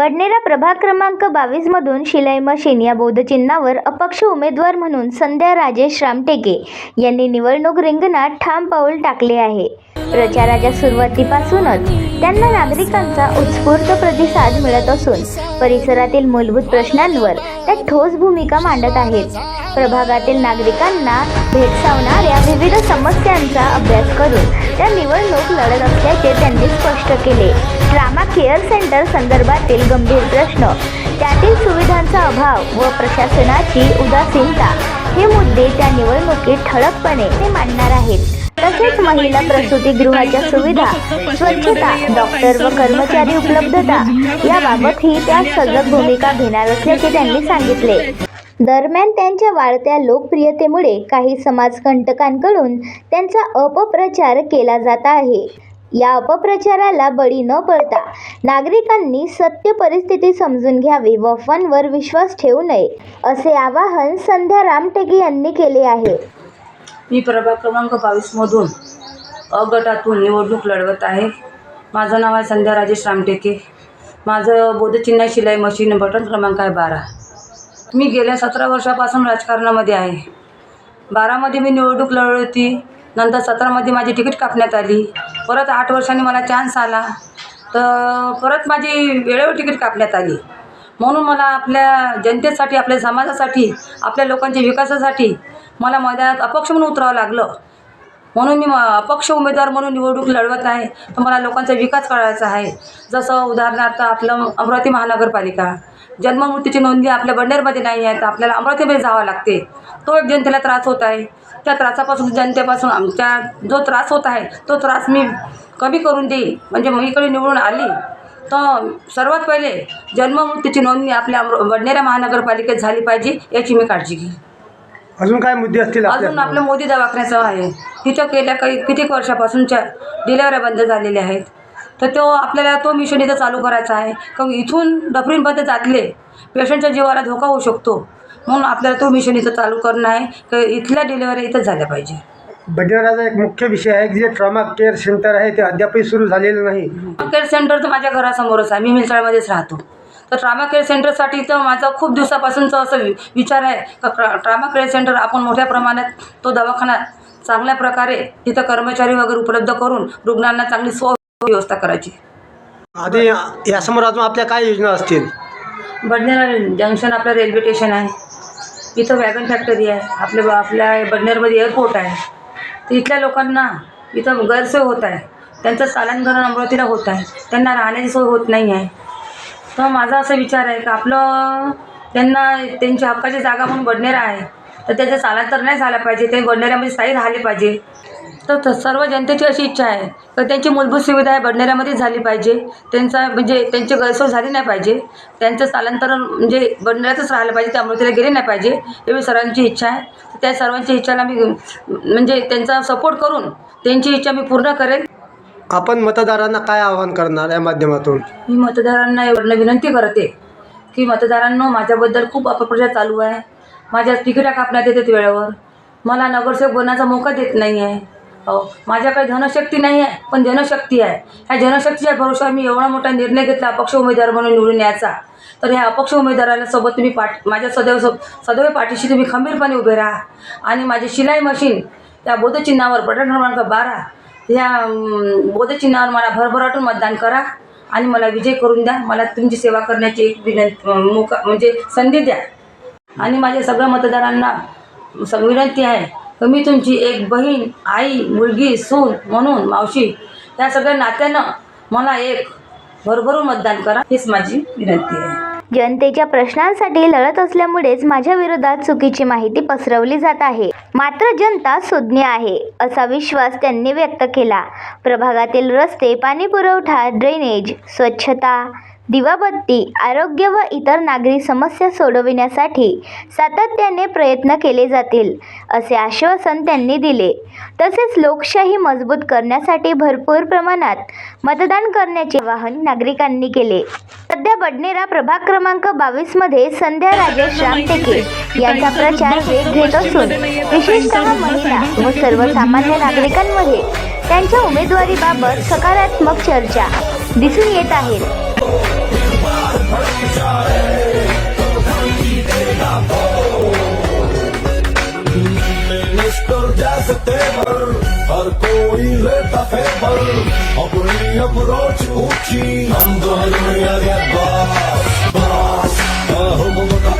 बडनेरा प्रभाग क्रमांक 22 मधून शिलाई मशीन या बोधचिन्हावर अपक्ष उमेदवार म्हणून संध्या राजेश रामटेके यांनी निवडणूक रिंगणात ठाम पाऊल टाकले आहे। प्रचाराच्या सुरुवातीपासूनच त्यांना नागरिकांचा उत्स्फूर्त प्रतिसाद मिळत असून परिसरातील मूलभूत प्रश्नांवर त्या ठोस भूमिका मांडत आहेत। प्रभागातील नागरिकांना भेडसावणाऱ्या विविध समस्यांचा अभ्यास करून त्या निवडणूक लढत असल्याचे त्यांनी स्पष्ट केले। ट्रामा केअर सेंटर संदर्भातील गंभीर प्रश्न, त्यातील सुविधांचा अभाव व प्रशासनाची उदासीनता हे मुद्दे त्या निवडणुकीत ठळकपणे ते मांडणार आहेत। तसेच महिला प्रसूतिगृहाच्या सुविधा, स्वच्छता, डॉक्टर व कर्मचारी उपलब्धता याबाबतही त्या सजग भूमिका घेणार असल्याचे त्यांनी सांगितले। दरम्यान त्यांच्या वाढत्या लोकप्रियतेमुळे काही समाजकंटकांकडून त्यांचा अपप्रचार केला जात आहे। या अपप्रचाराला बळी न पडता नागरिकांनी सत्य परिस्थिती समजून घ्यावी व अफवांवर विश्वास ठेवू नये, असे आवाहन संध्या रामटेके यांनी केले आहे। मी प्रभाग क्रमांक 22 मधून अ गटातून निवडणूक लढवत आहे। माझं नाव आहे संध्या राजेश रामटेके। माझं बोधचिन्ह शिलाई मशीन, बटन क्रमांक आहे 12। मी गेल्या 17 वर्षापासून राजकारणामध्ये आहे। 12मध्ये मी निवडणूक लढवली होती, नंतर 17मध्ये माझी तिकीट कापण्यात आली, परत 8 वर्षांनी मला चान्स आला, तर परत माझी वेळेवर तिकीट कापण्यात आली। म्हणून मला आपल्या जनतेसाठी, आपल्या समाजासाठी, आपल्या लोकांच्या विकासासाठी मला मैदानात अपक्ष म्हणून उतरावं लागलं। म्हणून मी अपक्ष उमेदवार म्हणून निवडणूक लढवत आहे। तर मला लोकांचा विकास करायचा आहे। जसं उदाहरणार्थ आपलं अमरावती महानगरपालिका, जन्ममृत्यूची नोंदणी आपल्या बडनेरमध्ये नाही आहे, तर आपल्याला अमरावतीमध्ये जावं लागते। तो एक जनतेला त्रास होत आहे। त्या त्रासापासून, जनतेपासून आमच्या जो त्रास होत आहे तो त्रास मी कमी करून देईल। म्हणजे मी इकडे निवडून आली तर सर्वात पहिले जन्ममृत्यूची नोंदणी आपल्या बडनेरा महानगरपालिकेत झाली पाहिजे, याची मी काळजी घेईन। अजून काय मुद्दे असतील? अजून आपलं मोदी दवाखान्याचं आहे, तिथं गेल्या कित्येक वर्षापासूनच्या डिलेवऱ्या बंद झालेल्या आहेत, तर आपल्याला तो मिशन इथं चालू करायचा आहे। कारण इथून डफरींपर्यंत जातले पेशंटच्या जीवाला धोका होऊ शकतो, म्हणून आपल्याला तो मिशन इथं चालू करणं आहे की इथल्या डिलेवऱ्या इथं झाल्या पाहिजे। बडनेराचा एक मुख्य विषय आहे की जे ट्रॉमा केअर सेंटर आहे ते अद्यापही सुरू झालेलं नाही। केअर सेंटर तर माझ्या घरासमोरच आहे, मी मिलचाळमध्येच राहतो। तर ट्रामा केअर सेंटरसाठी तर माझा खूप दिवसापासूनचा असं विचार आहे का ट्रामा केअर सेंटर आपण मोठ्या प्रमाणात तो दवाखाना चांगल्या प्रकारे तिथं कर्मचारी वगैरे उपलब्ध करून रुग्णांना चांगली व्यवस्था करायची। आधी यासमोर अजून आपल्या काय योजना असतील? बडनेरा जंक्शन आपलं रेल्वे स्टेशन आहे, इथं वॅगन फॅक्टरी आहे, आपल्या बडनेरमध्ये एअरपोर्ट आहे, तर इथल्या लोकांना इथं गैरसोय होत आहे। त्यांचं चालनकरण अमरावतीला होत आहे, त्यांना राहण्याची सोय होत नाही आहे। तर माझा असा विचार आहे की आपलं त्यांच्या हक्काची जागा म्हणून बडनेरा आहे, तर त्याचं चालांतर नाही झालं पाहिजे, ते बडनेऱ्यामध्ये स्थायी राहिले पाहिजे। तर सर्व जनतेची अशी इच्छा आहे तर त्यांची मूलभूत सुविधा आहे बडनेऱ्यामध्येच झाली पाहिजे। त्यांची गैरसोय झाली नाही पाहिजे, त्यांचं चालांतरण म्हणजे बडनेऱ्यातच राहिलं पाहिजे, ते अमरावतीला गेले नाही पाहिजे, एवढी सर्वांची इच्छा आहे। तर त्या सर्वांची इच्छाला मी म्हणजे त्यांचा सपोर्ट करून त्यांची इच्छा मी पूर्ण करेन। आपण मतदारांना काय आवाहन करणार या माध्यमातून? मी मतदारांना एवढं विनंती करते की मतदारांनो, माझ्याबद्दल खूप अपप्रचार चालू आहे। माझ्या तिकिटा कापण्यात येतात वेळेवर, मला नगरसेवक बनण्याचा मौका देत नाही आहे। माझ्याकडे धनशक्ती नाही आहे, पण जनशक्ती आहे। ह्या जनशक्तीच्या भरोशावर मी एवढा मोठा निर्णय घेतला अपक्ष उमेदवार म्हणून निवडून यायचा। तर ह्या अपक्ष उमेदवाराला सोबत तुम्ही माझ्या सदैव पाठीशी तुम्ही खंबीरपणे उभे राहा आणि माझी शिलाई मशीन त्या बोधचिन्हावर, बटन क्रमांक 12 ह्या बोधचिन्हावर मला भरभराटून मतदान करा आणि मला विजय करून द्या। मला तुमची सेवा करण्याची एक मौका म्हणजे संधी द्या। आणि माझ्या सगळ्या मतदारांना विनंती आहे की मी तुमची एक बहीण, आई, मुलगी, सून म्हणून, मावशी या सगळ्या नात्यानं मला एक भरभरून मतदान करा, हीच माझी विनंती आहे। जनतेच्या प्रश्नांसाठी लढत असल्यामुळेच माझ्या विरोधात चुकीची माहिती पसरवली जात आहे, मात्र जनता सुज्ञ आहे, असा विश्वास त्यांनी व्यक्त केला। प्रभागातील रस्ते, पाणी पुरवठा, ड्रेनेज, स्वच्छता, दिवाबत्ती, आरोग्य व इतर नागरी समस्या सोडविण्यासाठी सातत्याने प्रयत्न केले जातील, असे आश्वासन त्यांनी दिले। तसेच लोकशाही मजबूत करण्यासाठी भरपूर प्रमाणात मतदान करण्याचे आवाहन नागरिकांनी केले। सध्या बडनेरा प्रभाग क्रमांक 22 मध्ये संध्या राजेश रामटेके यांचा प्रचार वेग घेत असून विशेषतः महिला व सर्वसामान्य नागरिकांमध्ये त्यांच्या उमेदवारीबाबत सकारात्मक चर्चा दिसून येत आहे। as a table, हर कोई लेता फेवर, अपनी अप्रोच ऊंची, हम दोनों आगे बास बास, हुक्म का